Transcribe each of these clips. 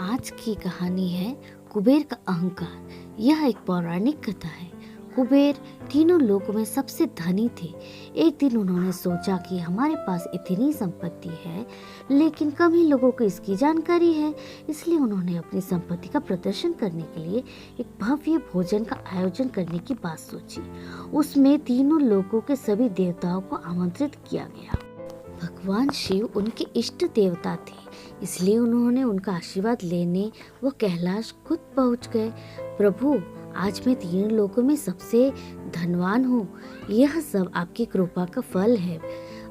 आज की कहानी है कुबेर का अहंकार। यह एक पौराणिक कथा है। कुबेर तीनों लोकों में सबसे धनी थे। एक दिन उन्होंने सोचा कि हमारे पास इतनी संपत्ति है लेकिन कम ही लोगों को इसकी जानकारी है, इसलिए उन्होंने अपनी संपत्ति का प्रदर्शन करने के लिए एक भव्य भोजन का आयोजन करने की बात सोची। उसमें तीनों लोकों के सभी देवताओं को आमंत्रित किया गया। भगवान शिव उनके इष्ट देवता थे, इसलिए उन्होंने उनका आशीर्वाद लेने वो कैलाश खुद पहुंच गए। प्रभु, आज मैं तीनों लोकों में सबसे धनवान हूँ। यह सब आपकी कृपा का फल है।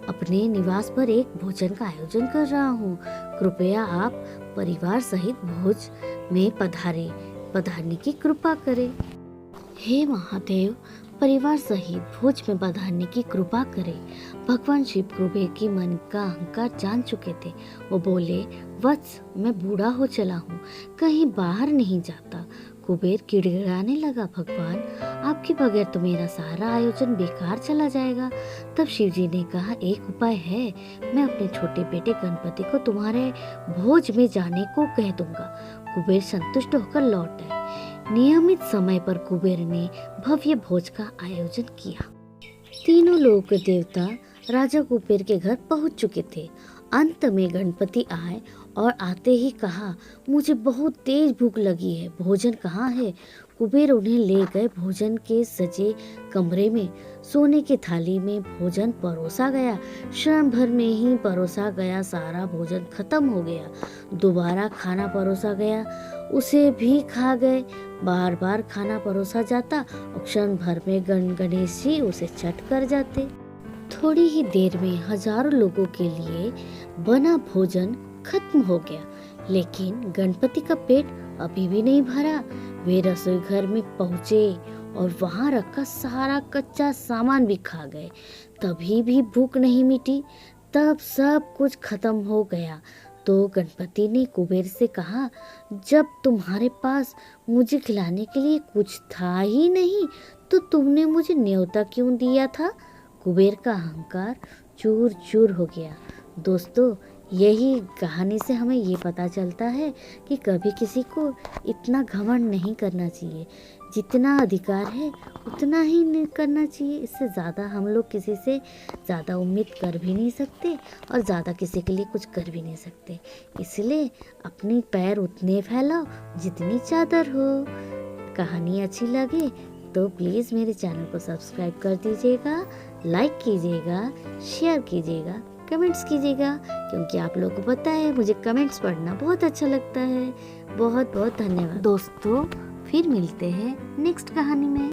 अपने निवास पर एक भोजन का आयोजन कर रहा हूँ। कृपया आप परिवार सहित भोज में पधारने की कृपा करें। हे महादेव, परिवार सहित भोज में पधारने की कृपा करें। भगवान शिव कुबेर की मन का अहंकार जान चुके थे। वो बोले, वत्स, मैं बूढ़ा हो चला हूँ, कहीं बाहर नहीं जाता। कुबेर गिड़गिड़ाने लगा, भगवान, आपके बगैर तो मेरा सारा आयोजन बेकार चला जाएगा। तब शिव जी ने कहा, एक उपाय है, मैं अपने छोटे बेटे गणपति को तुम्हारे भोज में जाने को कह दूंगा। कुबेर संतुष्ट होकर लौट आए। नियमित समय पर कुबेर ने भव्य भोज का आयोजन किया। तीनों लोक देवता राजा कुबेर के घर पहुंच चुके थे। अंत में गणपति आए और आते ही कहा, मुझे बहुत तेज भूख लगी है, भोजन कहाँ है? कुबेर उन्हें ले गए भोजन के सजे कमरे में। सोने की थाली में भोजन परोसा गया। क्षण भर में ही परोसा गया सारा भोजन खत्म हो गया। दोबारा खाना परोसा गया, उसे भी खा गए। बार बार खाना परोसा जाता और क्षण भर में गणेश जी उसे चट कर जाते। थोड़ी ही देर में हजारों लोगों के लिए बना भोजन खत्म हो गया, लेकिन गणपति का पेट अभी भी नहीं भरा। वे रसोई घर में पहुंचे और वहां रखा सारा कच्चा सामान भी खा गए। तभी भी भूख नहीं मिटी। तब सब कुछ खत्म हो गया तो गणपति ने कुबेर से कहा, जब तुम्हारे पास मुझे खिलाने के लिए कुछ था ही नहीं तो तुमने मुझे न्योता क्यों दिया था? कुबेर का अहंकार चूर चूर हो गया। दोस्तों, यही कहानी से हमें ये पता चलता है कि कभी किसी को इतना घमंड नहीं करना चाहिए। जितना अधिकार है उतना ही नहीं करना चाहिए। इससे ज़्यादा हम लोग किसी से ज़्यादा उम्मीद कर भी नहीं सकते और ज़्यादा किसी के लिए कुछ कर भी नहीं सकते। इसलिए अपनी पैर उतने फैलाओ जितनी चादर हो। कहानी अच्छी लगे तो प्लीज़ मेरे चैनल को सब्सक्राइब कर दीजिएगा, लाइक कीजिएगा, शेयर कीजिएगा, कमेंट्स कीजिएगा, क्योंकि आप लोगों को पता है मुझे कमेंट्स पढ़ना बहुत अच्छा लगता है। बहुत बहुत धन्यवाद दोस्तों, फिर मिलते हैं नेक्स्ट कहानी में।